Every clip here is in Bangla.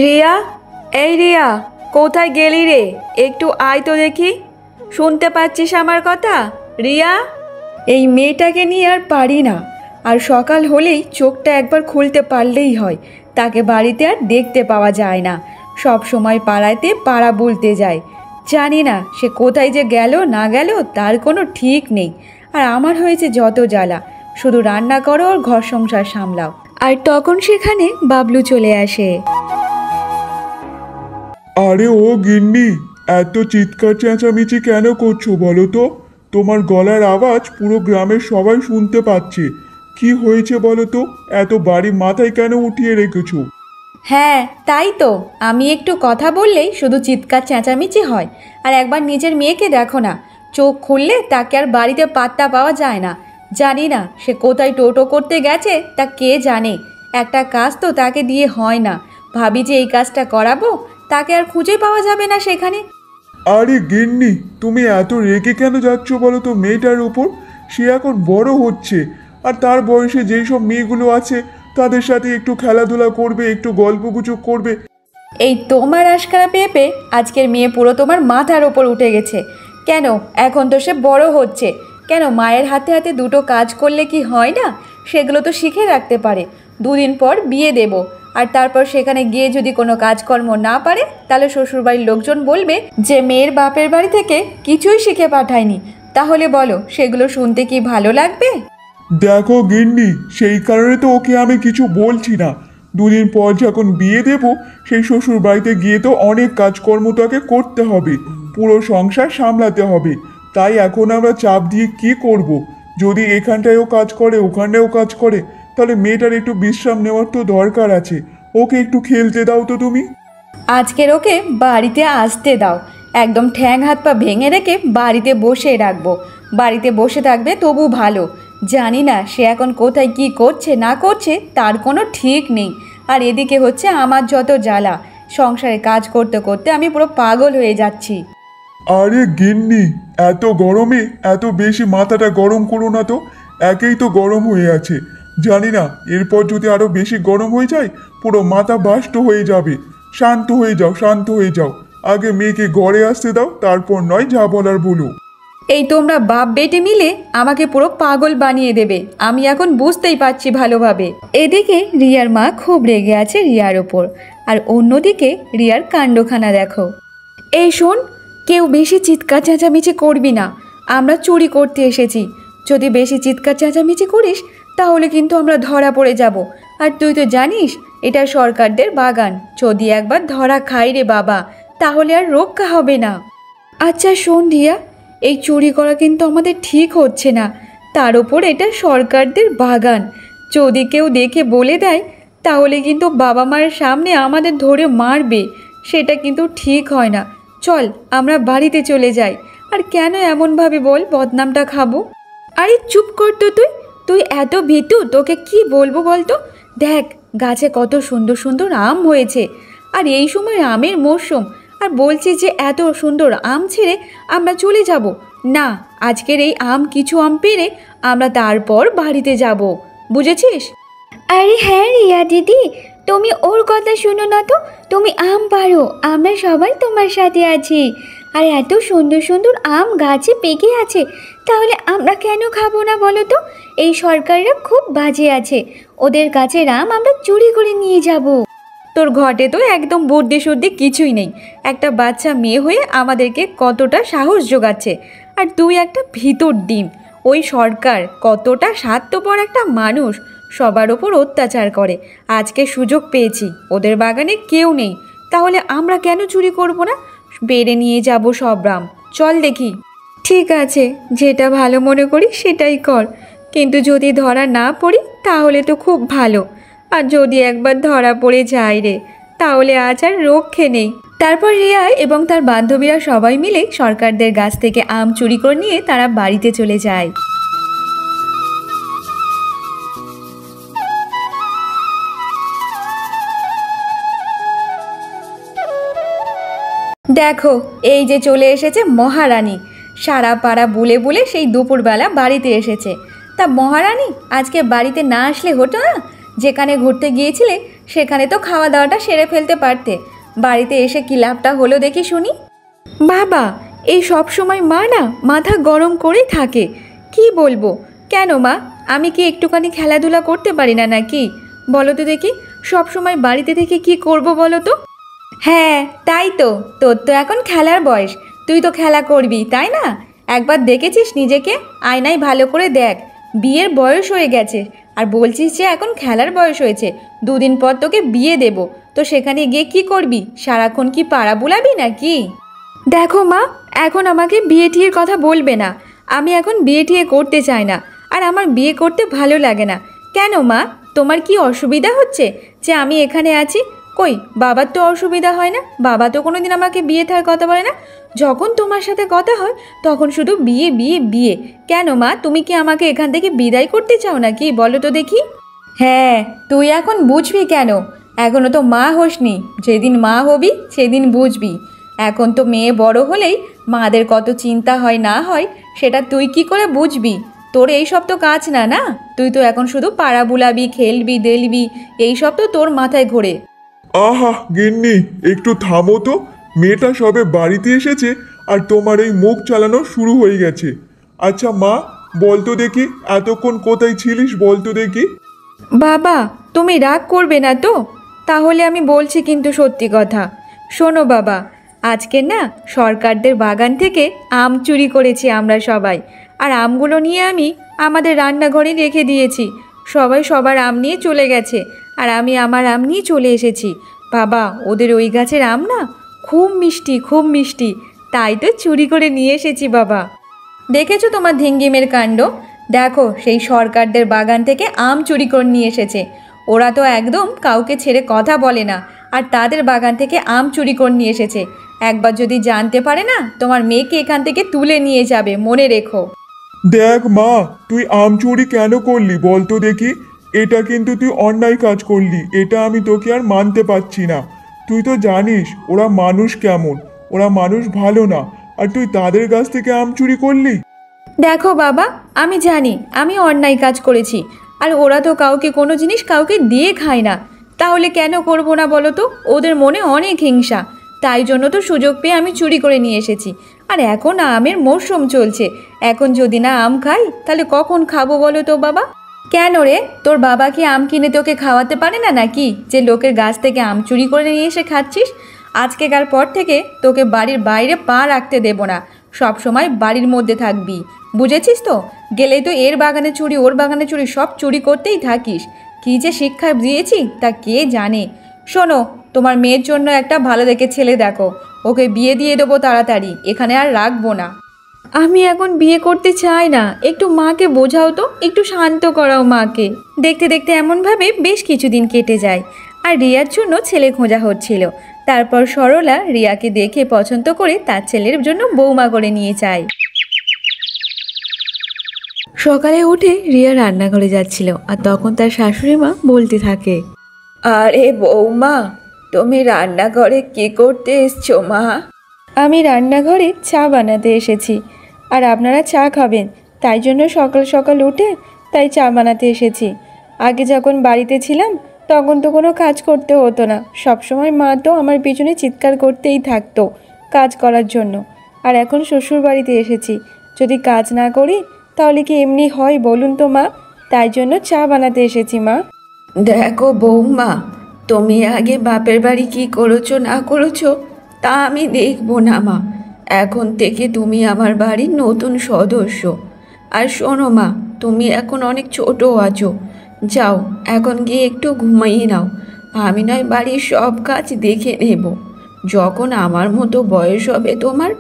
রিয়া, এই রিয়া, কোথায় গেলি রে? একটু আয় তো দেখি। শুনতে পাচ্ছিস আমার কথা? রিয়া, এই মেয়েটাকে নিয়ে আর পারি না। আর সকাল হলেই চোখটা একবার খুলতে পারলেই হয়, তাকে বাড়িতে আর দেখতে পাওয়া যায় না। সব সময় পাড়াতে পাড়া বলতে যায়। জানি না সে কোথায় যে গেল না গেল, তার কোনো ঠিক নেই। আর আমার হয়েছে যত জ্বালা, শুধু রান্না করো আর ঘর সংসার সামলাও। আর তখন সেখানে বাবলু চলে আসে। আরে ও গিন্নি, এত চিৎকার চেঁচামেচি কেন করছো বলো তো? তোমার গলার আওয়াজ পুরো গ্রামের সবাই শুনতে পাচ্ছে। কি হয়েছে বলো তো? এত বাড়ি মাথায় কেন উঠিয়ে রেখেছো? হ্যাঁ, তাই তো। আমি একটু কথা বললেই শুধু চিৎকার চেঁচামেচি হয়। আর একবার নিজের মেয়েকে দেখো না, চোখ খুললে তাকে আর বাড়িতে পাত্তা পাওয়া যায় না। জানি না সে কোথায় টোটো করতে গেছে, তা কে জানে। একটা কাজ তো তাকে দিয়ে হয় না। ভাবি যে এই কাজটা করাবো, তাকে আর খুঁজে পাওয়া যাবে না সেখানে। আরে গিন্নি, তুমি এত রেগে কেন যাচ্ছ বলো তো মেয়েটার উপর? সে এখন বড় হচ্ছে, আর তার বয়সে যেই সব মেয়েগুলো আছে তাদের সাথে একটু খেলাধুলা করবে, একটু গল্পগুজব করবে। এই তোমার আশকারা পেয়ে পেয়ে আজকের মেয়ে পুরো তোমার মাথার ওপর উঠে গেছে। কেন? এখন তো সে বড় হচ্ছে। কেন মায়ের হাতে হাতে দুটো কাজ করলে কি হয় না? সেগুলো তো শিখে রাখতে পারে। দুদিন পর বিয়ে দেব, আর তারপর সেখানে গিয়ে যদি কোনো কাজকর্ম না পারে, তাহলে শ্বশুরবাড়ির লোকজন বলবে যে মেয়ের বাপের বাড়ি থেকে কিছুই শিখে পাঠায়নি। তাহলে বলো, সেগুলো শুনতে কি ভালো লাগবে? দেখো গিন্নি, সেই কারণে তো ওকে আমি কিছু বলছি না। দুদিন পর যখন বিয়ে দেব, সেই শ্বশুর বাড়িতে গিয়ে তো অনেক কাজকর্ম তাকে করতে হবে, পুরো সংসার সামলাতে হবে। তাই এখন আমরা চাপ দিয়ে কি করব? যদি এখানটায়ও কাজ করে ওখানটায়ও কাজ করে, তাহলে মেয়েটার একটু বিশ্রাম নেওয়ার তো দরকার আছে। ওকে একটু খেলতে দাও তো তুমি। আজকের ওকে বাড়িতে আসতে দাও। একদম ঠ্যাং হাত পা ভেঙে রেখে বাড়িতে বসে রাখবো। বাড়িতে বসে থাকবে তবু ভালো। জানি না সে এখন কোথায় কি করছে না করছে, তার কোনো ঠিক নেই। আর এদিকে হচ্ছে আমার যত জ্বালা, সংসারে কাজ করতে করতে আমি পুরো পাগল হয়ে যাচ্ছি। আরে গিন্নি, এত গরমে এত বেশি মাথাটা গরম করো না তো। একেই তো গরম হয়ে আছে। জানি না এরপর যদি আরো বেশি গরম হয়ে যায়, পুরো মাথা বাষ্ট হয়ে যাবে। শান্ত হয়ে যাও, শান্ত হয়ে যাও। আগে মেয়েকে ঘরে আসতে দাও, তারপর নয় যা বলার বলো। এই তোমরা বাপ বেটে মিলে আমাকে পুরো পাগল বানিয়ে দেবে, আমি এখন বুঝতেই পারছি ভালোভাবে। এদিকে রিয়ার মা খুব রেগে আছে রিয়ার ওপর, আর অন্যদিকে রিয়ার কাণ্ডখানা দেখো। এই শোন, কেউ বেশি চিৎকার চেঁচামেচি করবি না। আমরা চুরি করতে এসেছি। যদি বেশি চিৎকার চেঁচামেচি করিস, তাহলে কিন্তু আমরা ধরা পড়ে যাব। আর তুই তো জানিস এটা সরকারদের বাগান। যদি একবার ধরা খাই রে বাবা, তাহলে আর রক্ষা হবে না। আচ্ছা শোন রিয়া, এই চুরি করা কিন্তু আমাদের ঠিক হচ্ছে না। তার ওপর এটা সরকারদের বাগান। যদি কেউ দেখে বলে দেয়, তাহলে কিন্তু বাবা মায়ের সামনে আমাদের ধরে মারবে। সেটা কিন্তু ঠিক হয় না। চল আমরা বাড়িতে চলে যাই। আর কেন এমনভাবে বল বদনামটা খাবো? আরে চুপ কর তো তুই। তুই এত ভীতু, তোকে কি বলবো বলতো? দেখ, গাছে কত সুন্দর সুন্দর আম হয়েছে। আর এই সময় আমের মরশুম, আর বলছি যে এত সুন্দর আম ছেড়ে আমরা চলে যাব না। আজকের এই কিছু আম পেরে আমরা তারপর বাড়িতে যাব, বুঝেছিস? আরে হ্যাঁ রিয়া দিদি, তুমি ওর কথা শোনো না তো। তুমি আম পারো, আমরা সবাই তোমার সাথে আছি। আর এত সুন্দর সুন্দর আম গাছে পেকে আছে, তাহলে আমরা কেন খাবো না বলো তো? এই সরকাররা খুব বাজে আছে, ওদের গাছের আম আমরা চুরি করে নিয়ে যাব। তোর ঘটে তো একদম বুদ্ধি শুদ্ধি কিছুই নেই। একটা বাচ্চা মেয়ে হয়ে আমাদেরকে কতটা সাহস জোগাচ্ছে, আর তুই একটা ভিতর ডিম। ওই সরকার কতটা স্বার্থপর একটা মানুষ, সবার ওপর অত্যাচার করে। আজকে সুযোগ পেয়েছি, ওদের বাগানে কেউ নেই, তাহলে আমরা কেন চুরি করব না? বেড়ে নিয়ে যাব সব আম। চল দেখি। ঠিক আছে, যেটা ভালো মনে করি সেটাই কর। কিন্তু যদি ধরা না পড়ি তাহলে তো খুব ভালো। আর যদি একবার ধরা পড়ে যায় রে, তাহলে আজ আর রক্ষে নেই। তারপর রিয়া এবং তার বান্ধবীরা সবাই মিলে সরকারদের গাছ থেকে আম চুরি করে নিয়ে তারা বাড়িতে চলে যায়। দেখো, এই যে চলে এসেছে মহারানী। সারা পাড়া বুলে বুলে সেই দুপুরবেলা বাড়িতে এসেছে। তা মহারানী আজকে বাড়িতে না আসলে হতো না? যেখানে ঘুরতে গিয়েছিলে সেখানে তো খাওয়া দাওয়াটা সেরে ফেলতে পারতে। বাড়িতে এসে কী লাভটা হলো দেখি শুনি। বাবা, এই সব সময় মা না মাথা গরম করেই থাকে। কি বলবো? কেন মা, আমি কি একটুখানি খেলাধুলা করতে পারি না নাকি? বলো তো দেখি, সব সময় বাড়িতে থেকে কি করব বলো তো? হ্যাঁ তাই তো, তোর তো এখন খেলার বয়স, তুই তো খেলা করবি তাই না? একবার দেখেছিস নিজেকে? আয়নায় ভালো করে দেখ। বিয়ের বয়স হয়ে গেছে আর বলছিস যে এখন খেলার বয়স হয়েছে। দুদিন পর তোকে বিয়ে দেব, তো সেখানে গিয়ে কি করবি? সারাক্ষণ কি পাড়া বুলাবি নাকি? দেখো মা, এখন আমাকে বিয়ে টিয়ের কথা বলবে না। আমি এখন বিয়ে টিয়ে করতে চাই না, আর আমার বিয়ে করতে ভালো লাগে না। কেন মা, তোমার কি অসুবিধা হচ্ছে যে আমি এখানে আছি? কই, বাবার তো অসুবিধা হয় না, বাবা তো কোনো দিন আমাকে বিয়ে থাকার কথা বলে না। যখন তোমার সাথে কথা হয় তখন শুধু বিয়ে বিয়ে বিয়ে। কেন মা, তুমি কি আমাকে এখান থেকে বিদায় করতে চাও নাকি? বলো তো দেখি। হ্যাঁ, তুই এখন বুঝবি কেন? এখনও তো মা হোসনি, যেদিন মা হবি সেদিন বুঝবি। এখন তো মেয়ে বড় হলেই মাদের কত চিন্তা হয় না হয় সেটা তুই কি করে বুঝবি? তোর এই সব তো কাজ না, না? তুই তো এখন শুধু পাড়া বুলাবি, খেলবি, দেলবি, এই সব তো তোর মাথায় ঘোরে। আহা গিন্নি, একটু থামো তো। মেয়েটা সবে বাড়িতে এসেছে আর তোমার এই মুখ চালানো শুরু হয়ে গেছে। আচ্ছা মা, বলতো দেখি এতক্ষণ কোথায় ছিলিস, বলতো দেখি। বাবা, তুমি রাগ করবে না তো? তাহলে আমি বলছি কিন্তু সত্যি কথা। শোনো বাবা, আজকে না সরকারদের বাগান থেকে আম চুরি করেছি আমরা সবাই, আর আমগুলো নিয়ে আমি আমাদের রান্নাঘরে রেখে দিয়েছি। সবাই সবার আম নিয়ে চলে গেছে আর আমি আমার আম নিয়ে চলে এসেছি। বাবা, ওদের ওই গাছের আম না খুব মিষ্টি, খুব মিষ্টি, তাই তো চুরি করে নিয়ে এসেছি বাবা। দেখেছো তোমার ধিঙ্গিমের কাণ্ড? দেখো, সেই সরকারদের বাগান থেকে আম চুরি করে নিয়ে এসেছে। ওরা তো একদম কাউকে ছেড়ে কথা বলে না, আর তাদের বাগান থেকে আম চুরি করে নিয়ে এসেছে। একবার যদি জানতে পারে না, তোমার মেয়েকে এখান থেকে তুলে নিয়ে যাবে, মনে রেখো। দেখ মা, তুই আম চুরি কেন করলি বলতো দেখি। এটা কিন্তু তুই অন্যায় কাজ করলি, এটা আমি তোকে আর মানতে পারছি না। তুই তো জানিস ওরা মানুষ কেমন, ওরা মানুষ ভালো না, আর তুই তাদের কাছ থেকে আম চুরি করলি। দেখো বাবা, আমি জানি আমি অন্যায় কাজ করেছি, আর ওরা তো কাউকে কোনো জিনিস কাউকে দিয়ে খায় না। তাহলে কেন করবো না বলো তো? ওদের মনে অনেক হিংসা, তাই জন্য তো সুযোগ পেয়ে আমি চুরি করে নিয়ে এসেছি। আর এখন আমের মরশুম চলছে, এখন যদি না আম খাই তাহলে কখন খাবো বলো তো বাবা? কেন রে, তোর বাবা কি আম কিনে তোকে খাওয়াতে পারে না নাকি, যে লোকের গাছ থেকে আম চুরি করে নিয়ে এসে খাচ্ছিস? আজকেকার পর থেকে তোকে বাড়ির বাইরে পা রাখতে দেব না, সব সময় বাড়ির মধ্যে থাকবি, বুঝেছিস তো? গেলেই তো এর বাগানে চুরি, ওর বাগানে চুরি, সব চুরি করতেই থাকিস। কী যে শিক্ষা দিয়েছি তা কে জানে। শোনো, তোমার মেয়ের জন্য একটা ভালো দেখে ছেলে দেখো, ওকে বিয়ে দিয়ে দেবো তাড়াতাড়ি, এখানে আর রাখবো না। আমি এখন বিয়ে করতে চাই না, একটু মাকে বোঝাও তো, একটু শান্ত করাও মাকে। দেখতে দেখতে এমনভাবে বেশ কিছুদিন কেটে যায়, আর রিয়ার জন্য ছেলে খোঁজা হচ্ছিল। তারপর সরলা রিয়াকে দেখে পছন্দ করে তার ছেলের জন্য বৌমা করে নিয়ে যায়। সকালে উঠে রিয়া রান্নাঘরে যাচ্ছিল, আর তখন তার শাশুড়ি মা বলতে থাকে, আরে বৌমা, তুমি রান্নাঘরে কি করতে এসছো মা? আমি রান্নাঘরে চা বানাতে এসেছি, আর আপনারা চা খাবেন, তাই জন্য সকাল সকাল উঠে তাই চা বানাতে এসেছি। আগে যখন বাড়িতে ছিলাম তখন তো কোনো কাজ করতে হতো না, সবসময় মা তো আমার পিছনে চিৎকার করতেই থাকতো কাজ করার জন্য। আর এখন শ্বশুর বাড়িতে এসেছি, যদি কাজ না করি তাহলে কি এমনি হয় বলুন তো মা? তাই জন্য চা বানাতে এসেছি মা। দেখো বৌমা, তুমি আগে বাপের বাড়ি কি করেছো না করেছো তা আমি দেখবো না মা, এখন থেকে তুমি আমার বাড়ির নতুন সদস্য। আর শোনো মা, তুমি এখন অনেক ছোট আছো, যাও এখন গিয়ে একটু ঘুমিয়ে নাও, আমি নয় বাড়ির সব কাজ দেখে নেব। যখন আমার মতো বয়স হবে তোমার,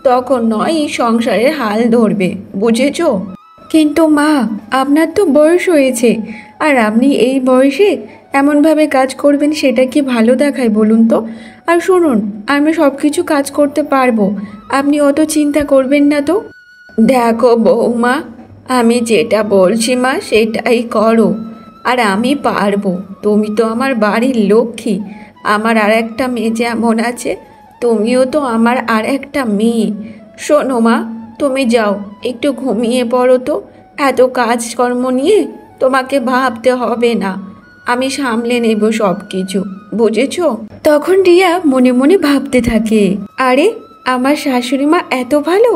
তখন নয় এই সংসারের হাল ধরবে, বুঝেছো? কিন্তু মা, আপনার তো বয়স হয়েছে, আর আপনি এই বয়সে এমনভাবে কাজ করবেন সেটা কি ভালো দেখায় বলুন তো? আর শুনুন, আমি সব কিছু কাজ করতে পারবো, আপনি অত চিন্তা করবেন না তো। দেখো বৌমা, আমি যেটা বলছি মা সেটাই করো, আর আমি পারবো। তুমি তো আমার বাড়ির লক্ষ্মী, আমার আর একটা মেয়ে যেমন আছে, তুমিও তো আমার আর একটা মেয়ে। শোনো মা, তুমি যাও একটু ঘুমিয়ে পড়ো তো, এত কাজকর্ম নিয়ে তোমাকে ভাবতে হবে না। আমি সামলে নেব সব কিছু, বুঝেছ? তখন রিয়া মনে মনে ভাবতে থাকে, আরে আমার শাশুড়ি মা এত ভালো,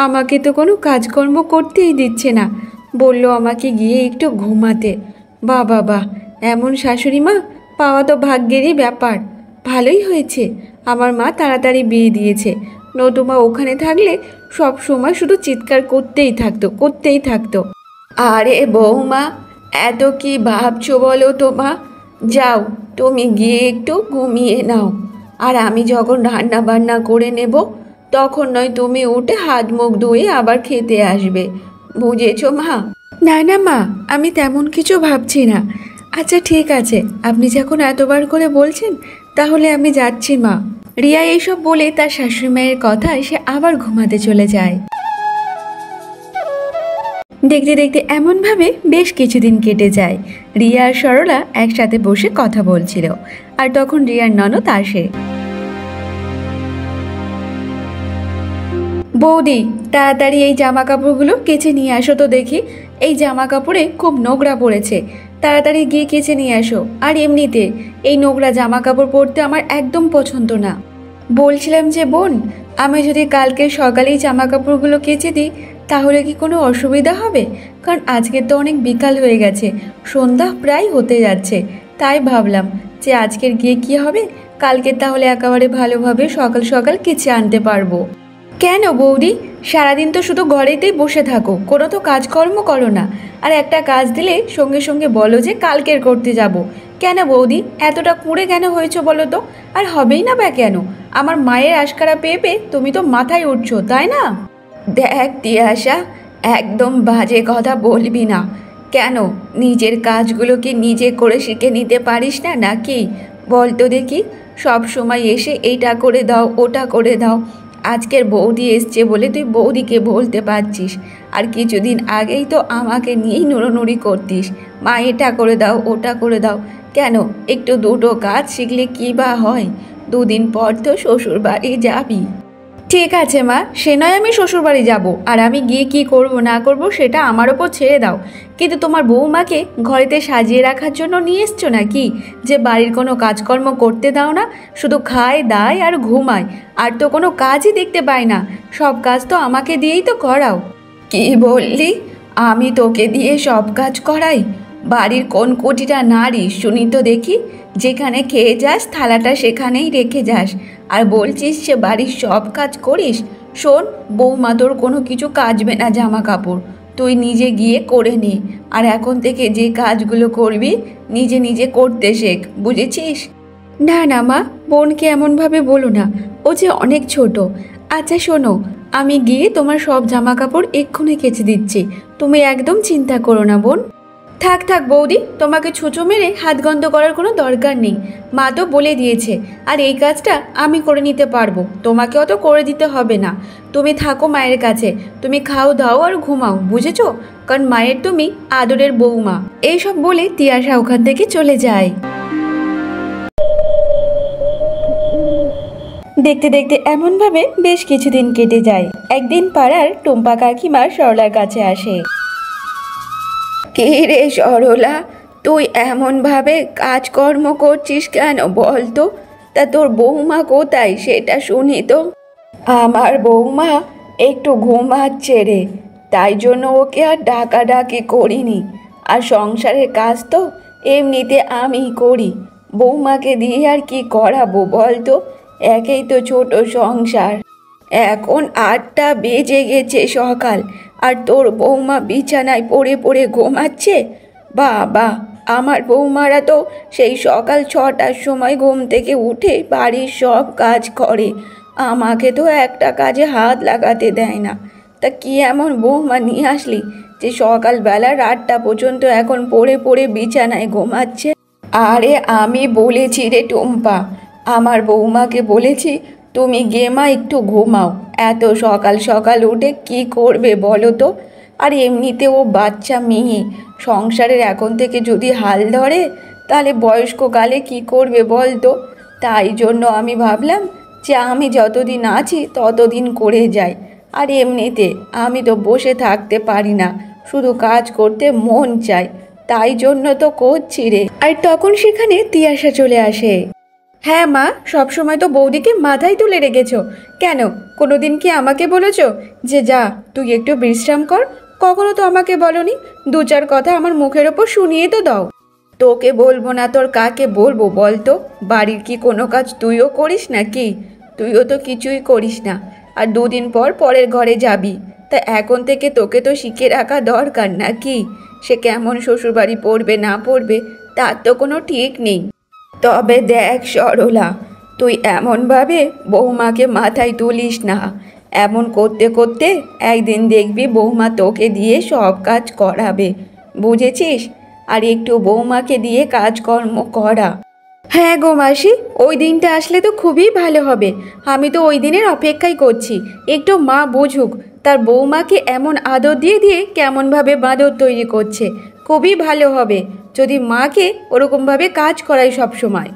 আমাকে তো কোনো কাজকর্ম করতেই দিচ্ছে না, বলল আমাকে গিয়ে একটু ঘুমাতে। বাহ, এমন শাশুড়ি মা পাওয়া তো ভাগ্যেরই ব্যাপার। ভালোই হয়েছে আমার মা তাড়াতাড়ি বিয়ে দিয়েছে, নতুবা ওখানে থাকলে সব সময় শুধু চিৎকার করতেই থাকতো। আরে বৌমা, এত কি ভাবছো বলো তো মা? যাও তুমি গিয়ে একটু ঘুমিয়ে নাও, আর আমি যখন রান্না বান্না করে নেব তখন নয় তুমি উঠে হাত মুখ ধুয়ে আবার খেতে আসবে, বুঝেছো মা? না মা, আমি তেমন কিছু ভাবছি না। আচ্ছা ঠিক আছে, আপনি যখন এতবার করে বলছেন তাহলে আমি যাচ্ছি মা। রিয়া এইসব বলে তার শাশুড়ি মায়ের কথায় সে আবার ঘুমাতে চলে যায়। দেখতে দেখতে এমনভাবে বেশ কিছুদিন কেটে যায়। রিয়া আর সরলা একসাথে বসে কথা বলছিল, আর তখন রিয়ার ননদ আসে। বৌদি, তাড়াতাড়ি এই জামা কাপড়গুলো কেচে নিয়ে আসো তো দেখি, এই জামা কাপড়ে খুব নোংরা পড়েছে, তাড়াতাড়ি গিয়ে কেচে নিয়ে আসো। আর এমনিতে এই নোংরা জামা কাপড় পরতে আমার একদম পছন্দ না। বলছিলাম যে বোন, আমি যদি কালকে সকালেই জামা কাপড়গুলো কেচে দিই তাহলে কি কোনো অসুবিধা হবে? কারণ আজকে তো অনেক বিকাল হয়ে গেছে, সন্ধ্যা প্রায় হতে যাচ্ছে, তাই ভাবলাম যে আজকের গিয়ে কি হবে, কালকে তাহলে একেবারে ভালোভাবে সকাল সকাল কেচে আনতে পারবো। কেন বৌদি, সারাদিন তো শুধু ঘরেতেই বসে থাকো, কোনো তো কাজকর্ম করো না, আর একটা কাজ দিলে সঙ্গে সঙ্গে বলো যে কালকের করতে যাব। কেন বৌদি, এতটা কুঁড়ে কেন হয়েছো বলো তো? আর হবেই না বা কেন? আমার মায়ের আশকারা পেয়ে পেয়ে তুমি তো মাথায় উঠছো, তাই না? দেখ তিয়াশা, একদম বাজে কথা বলবি না। কেন, নিজের কাজগুলো কি নিজে করে শিখে নিতে পারিস না নাকি? বল তো দেখি, সব সময় এসে এইটা করে দাও ওটা করে দাও। আজকের বৌদি এসছে বলে তুই বৌদিকে বলতে পারছিস, আর কিছুদিন আগেই তো আমাকে নিয়েই নুড়োনুড়ি করতিস, মা এটা করে দাও ওটা করে দাও। কেন, একটু দুটো কাজ শিখলে কী বা হয়? দুদিন পর তো শ্বশুর বাড়ি যাবি। ঠিক আছে মা, সে নয় আমি শ্বশুরবাড়ি যাব, আর আমি গিয়ে কি করব না করব সেটা আমার ওপর ছেড়ে দাও, কিন্তু তোমার বৌমাকে ঘরেতে সাজিয়ে রাখার জন্য নিয়ে এসছো নাকি, যে বাড়ির কোনো কাজকর্ম করতে দাও না, শুধু খায় দায় আর ঘুমায়, আর তো কোনো কাজই দেখতে পাই না, সব কাজ তো আমাকে দিয়েই তো করাও। কি বললি? আমি তোকে দিয়ে সব কাজ করাই? বাড়ির কোন কোটিটা নারী শুনি তো দেখি, যেখানে খেয়ে যাস থালাটা সেখানেই রেখে যাস, আর বলছিস সে বাড়ির সব কাজ করিস? শোন বৌমা, তোর কোনো কিছু কাচবে না জামা কাপড়, তুই নিজে গিয়ে করে নে, আর এখন থেকে যে কাজগুলো করবি নিজে নিজে করতে শেখ, বুঝেছিস? না মা, বোনকে এমনভাবে বলো না, ও যে অনেক ছোট। আচ্ছা শোনো, আমি গিয়ে তোমার সব জামা কাপড় এক্ষুনি কেচে দিচ্ছি, তুমি একদম চিন্তা করো না বোন। থাক বৌদি, তোমাকে ছুঁচো মেরে হাত গন্ধ করার কোনো দরকার নেই, মা তো বলে দিয়েছে, আর এই কাজটা আমি করে নিতে পারবো, তোমাকে অত করে দিতে হবে না। তুমি থাকো মায়ের কাছে, তুমি খাও দাও আর ঘুমাও, বুঝেছো? কারণ মায়ের তুমি আদরের বৌমা। এইসব বলে তিয়াশা ওখান থেকে চলে যায়। দেখতে দেখতে এমনভাবে বেশ কিছুদিন কেটে যায়। একদিন পাড়ার টুম্পা কাকিমা সরলার কাছে আসে। কে রে সরলা, তুই এমনভাবে কাজকর্ম করছিস কেন বল তো? তা তোর বৌমা কোথায় সেটা শুনি তো। আমার বৌমা একটু ঘুমাচ্ছে রে, তাই জন্য ওকে আর ডাকাডাকি করিনি, আর সংসারের কাজ তো এমনিতে আমিই করি, বৌমাকে দিয়ে আর কি করাবো বল তো, একেই তো ছোট সংসার। এখন 8টা বেজে গেছে সকাল, আর তোর বৌমা বিছানায় পড়ে পড়ে ঘুমাচ্ছে? বাবা, আমার বৌমারা তো সেই সকাল 6টার সময় ঘুম থেকে উঠে বাড়ির সব কাজ করে, আমাকে তো একটা কাজে হাত লাগাতে দেয় না। তা কি এমন বৌমা নিয়ে আসলি যে সকালবেলা 8টা পর্যন্ত এখন পড়ে পড়ে বিছানায় ঘুমাচ্ছে? আরে আমি বলেছি রে টুম্পা, আমার বৌমাকে বলেছি তুমি গেমা একটু ঘুমাও, এত সকাল সকাল উঠে কি করবে বলো তো? আর এমনিতে ও বাচ্চা মেয়ে, সংসারের এখন থেকে যদি হাল ধরে তাহলে বয়স্ককালে কি করবে বল তো? তাই জন্য আমি ভাবলাম যে আমি যতদিন আছি ততদিন করে যাই, আর এমনিতে আমি তো বসে থাকতে পারি না, শুধু কাজ করতে মন চায়, তাই জন্য তো করছি রে। আর তখন সেখানে তিয়াশা চলে আসে। হ্যাঁ মা, সবসময় তো বৌদিকে মাথায় তুলে রেখেছো, কেন কোনোদিন কি আমাকে বলেছো যে যা তুই একটু বিশ্রাম কর? কখনো তো আমাকে বলনি। দু চার কথা আমার মুখের ওপর শুনিয়ে তো দাও। তোকে বলবো না তোর কাকে বলবো বল তো? বাড়ির কি কোনো কাজ তুইও করিস না কি? তুইও তো কিছুই করিস না, আর দুদিন পর পরের ঘরে যাবি। তা এখন থেকে তোকে তো শিখে রাখা দরকার নাকি? সে কেমন শ্বশুরবাড়ি পড়বে না পড়বে তার তো কোনো ঠিক নেই। তবে দেখ সরলা, তুই এমনভাবে বৌমাকে মাথায় তুলিস না। এমন করতে করতে একদিন দেখবি বৌমা তোকে দিয়ে সব কাজ করাবে, বুঝেছিস? আর একটু বৌমাকে দিয়ে কাজকর্ম করা। হ্যাঁ গো মাসি, ওই দিনটা আসলে তো খুবই ভালো হবে। আমি তো ওই দিনের অপেক্ষাই করছি। একটু মা বুঝুক তার বৌমাকে এমন আদর দিয়ে দিয়ে কেমনভাবে বাঁদর তৈরি করছে। খুবই ভালো হবে যদি মাকে ওরকমভাবে কাজ করাই সব সময়।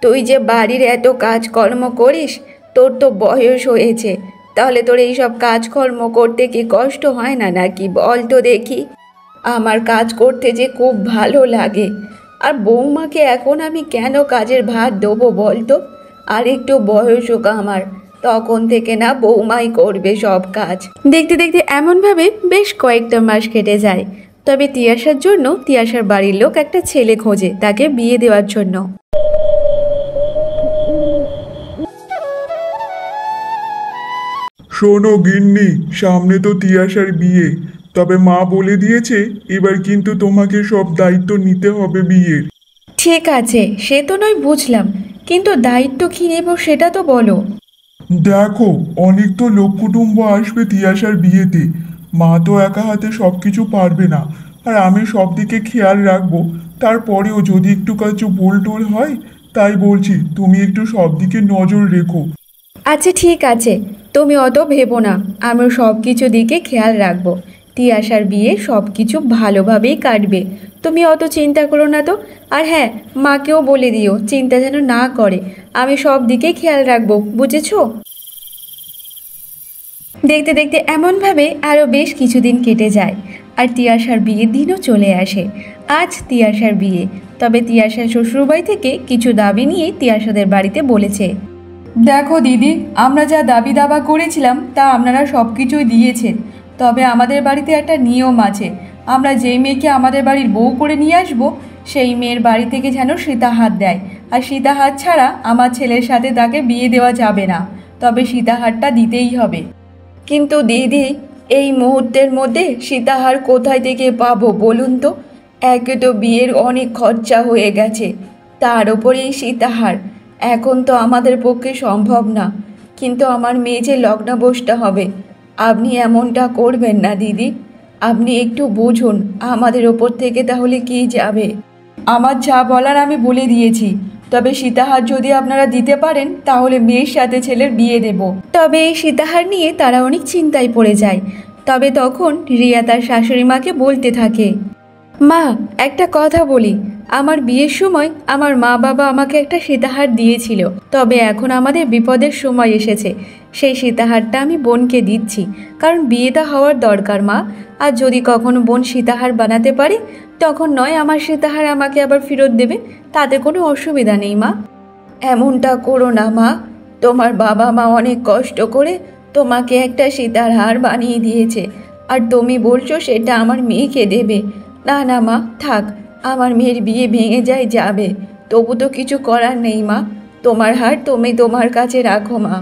তুই যে বাড়ির এত কাজকর্ম করিস, তোর তো বয়স হয়েছে, তাহলে তোর এইসব কাজকর্ম করতে কি কষ্ট হয় না নাকি বল তো দেখি? আমার কাজ করতে যে খুব ভালো লাগে। আর বৌমাকে এখন আমি কেন কাজের ভার দেবো বলতো? আর একটু বয়স হোক আমার, তখন থেকে না বৌমাই করবে সব কাজ। দেখতে দেখতে এমনভাবে বেশ কয়েকটা মাস কেটে যায়। তবে তিয়াশার জন্য তিয়াশার বাড়ির লোক একটা ছেলে খোঁজে তাকে বিয়ে দেওয়ার জন্য। শোনো গিন্নি, সামনে তো তিয়াশার বিয়ে। তবে মা বলে দিয়েছে এবার কিন্তু তোমাকে সব দায়িত্ব নিতে হবে বিয়ের। ঠিক আছে, সে তো নয় বুঝলাম, কিন্তু দায়িত্ব কী নেব সেটা তো বলো। দেখো, অনেক তো লোক কুটুম্ব আসবে তিয়াশার বিয়েতে। মা তো একা হাতে সব কিছু পারবে না, আর আমি সব দিকে খেয়াল রাখবো। তারপরেও যদি একটু কাছে ভুল টুল হয়, তাই বলছি তুমি একটু সব দিকে নজর রেখো। আচ্ছা ঠিক আছে, তুমি অত ভেবো না, আমি সব কিছু দিকে খেয়াল রাখবো। তিয়াশার বিয়ে সব কিছু ভালোভাবেই কাটবে, তুমি অত চিন্তা করো না তো। আর হ্যাঁ, মাকেও বলে দিও চিন্তা যেন না করে, আমি সব দিকে খেয়াল রাখবো, বুঝেছো? দেখতে দেখতে এমনভাবে আরও বেশ কিছুদিন কেটে যায়, আর তিয়াশার বিয়ের দিনও চলে আসে। আজ তিয়াশার বিয়ে, তবে তিয়াশার শ্বশুরবাড়ি থেকে কিছু দাবি নিয়ে তিয়াশাদের বাড়িতে বলেছে। দেখো দিদি, আমরা যা দাবি দাবা করেছিলাম তা আপনারা সব কিছুই দিয়েছেন। তবে আমাদের বাড়িতে একটা নিয়ম আছে, আমরা যেই মেয়েকে আমাদের বাড়ির বউ করে নিয়ে আসবো সেই মেয়ের বাড়ি থেকে যেন সীতাহার দেয়। আর সীতাহার ছাড়া আমার ছেলের সাথে তাকে বিয়ে দেওয়া যাবে না, তবে সীতাহারটা দিতেই হবে। কিন্তু দিদি, এই মুহূর্তের মধ্যে সীতাহার কোথায় থেকে পাবো বলুন তো? একে তো বিয়ের অনেক খরচা হয়ে গেছে, তার ওপরেই সীতাহার। এখন তো আমাদের পক্ষে সম্ভব না, কিন্তু আমার মেয়ে যে লগ্নাবশটা হবে। আপনি এমনটা করবেন না দিদি, আপনি একটু বুঝুন আমাদের ওপর থেকে তাহলে কি যাবে। আমার যা বলার আমি বলে দিয়েছি, তবে সীতাহার যদি আপনারা দিতে পারেন তাহলে মেয়ের সাথে ছেলের বিয়ে দেব। তবে এই সীতাহার নিয়ে তারা অনেক চিন্তায় পড়ে যায়। তবে তখন রিয়া তার শাশুড়ি মাকে বলতে থাকে, মা একটা কথা বলি, আমার বিয়ের সময় আমার মা বাবা আমাকে একটা সীতাহার দিয়েছিল, তবে এখন আমাদের বিপদের সময় এসেছে, সেই সীতাহারটা আমি বোনকে দিচ্ছি, কারণ বিয়েটা হওয়ার দরকার মা। আর যদি কখনো বোন সীতাহার বানাতে পারে তখন নয় আমার সীতাহার আমাকে আবার ফেরত দেবে, তাতে কোনো অসুবিধা নেই মা। এমনটা করো না মা, তোমার বাবা মা অনেক কষ্ট করে তোমাকে একটা সীতার হার বানিয়ে দিয়েছে, আর তুমি বলছো সেটা আমার মেয়েকে দেবে। না না মা, থাক, আমার মেয়ের বিয়ে ভেঙে যায় যাবে, তবু তো কিছু করার নেই মা। তোমার হার তুমি তোমার কাছে রাখো মা।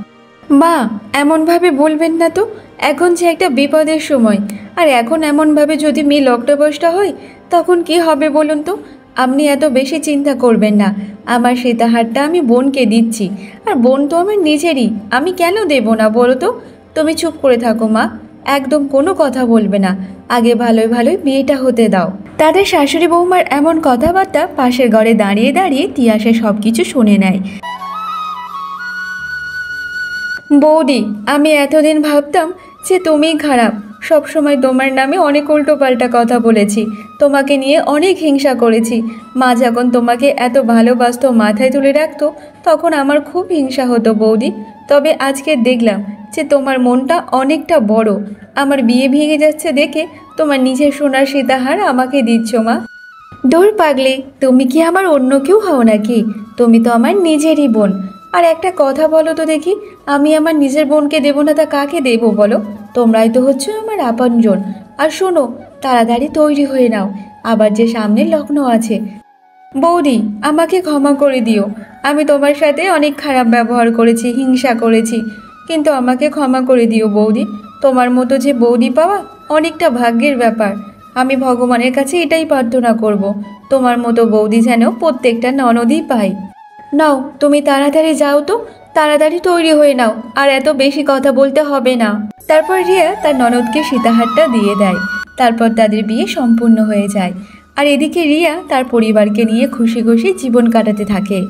মা এমনভাবে বলবেন না তো, এখন যে একটা বিপদের সময়, আর এখন এমনভাবে যদি মেয়ে লগ্নভ্রষ্ট হয় তখন কি হবে বলুন তো? আপনি এত বেশি চিন্তা করবেন না, আমার সীতাহারটা আমি বোনকে দিচ্ছি, আর বোন তো আমার নিজেরই, আমি কেন দেব না বলো তো? তুমি চুপ করে থাকো মা, একদম কোনো কথা বলবে না, আগে ভালোই ভালোই বিয়েটা হতে দাও। তাদের শাশুড়ি বৌমার এমন কথাবার্তা পাশের ঘরে দাঁড়িয়ে দাঁড়িয়ে তিয়াশা সব কিছু শুনে নেয়। বৌদি, আমি এতদিন ভাবতাম যে তুমিই খারাপ, সব সময় তোমার নামে অনেক উল্টোপাল্টা কথা বলেছি, তোমাকে নিয়ে অনেক হিংসা করেছি। মা যখন তোমাকে এত ভালোবাসতো, মাথায় তুলে রাখতো, তখন আমার খুব হিংসা হতো বৌদি। তবে আজকে দেখলাম যে তোমার মনটা অনেকটা বড়, আমার বিয়ে ভেঙে যাচ্ছে দেখে তোমার নিজের সোনার সীতাহার আমাকে দিচ্ছ মা। দূর পাগলে, তুমি কি আমার অন্য কেউ হও নাকি? তুমি তো আমার নিজেরই বোন। আর একটা কথা বলো তো দেখি, আমি আমার নিজের বোনকে দেবো না তা কাকে দেবো বলো? তোমরাই তো হচ্ছে আমার আপনজন। আর শোনো, তাড়াতাড়ি তৈরি হয়ে নাও, আবার যে সামনে লগ্ন আছে। বৌদি, আমাকে ক্ষমা করে দিও। আমি তোমার সাথে অনেক খারাপ ব্যবহার করেছি, হিংসা করেছি, কিন্তু আমাকে ক্ষমা করে দিও বৌদি। তোমার মতো যে বৌদি পাওয়া অনেকটা ভাগ্যের ব্যাপার। আমি ভগবানের কাছে এটাই প্রার্থনা করব, তোমার মতো বৌদি যেন প্রত্যেকটা ননদই পাই। নাও, তুমি তাড়াতাড়ি যাও তো, তাড়াতাড়ি তৈরি হয়ে নাও, আর এত বেশি কথা বলতে হবে না। তারপর রিয়া তার ননদকে সীতাহারটা দিয়ে দেয়। তারপর তাদের বিয়ে সম্পূর্ণ হয়ে যায়। আর এদিকে রিয়া তার পরিবারকে নিয়ে খুশি খুশি জীবন কাটাতে থাকে।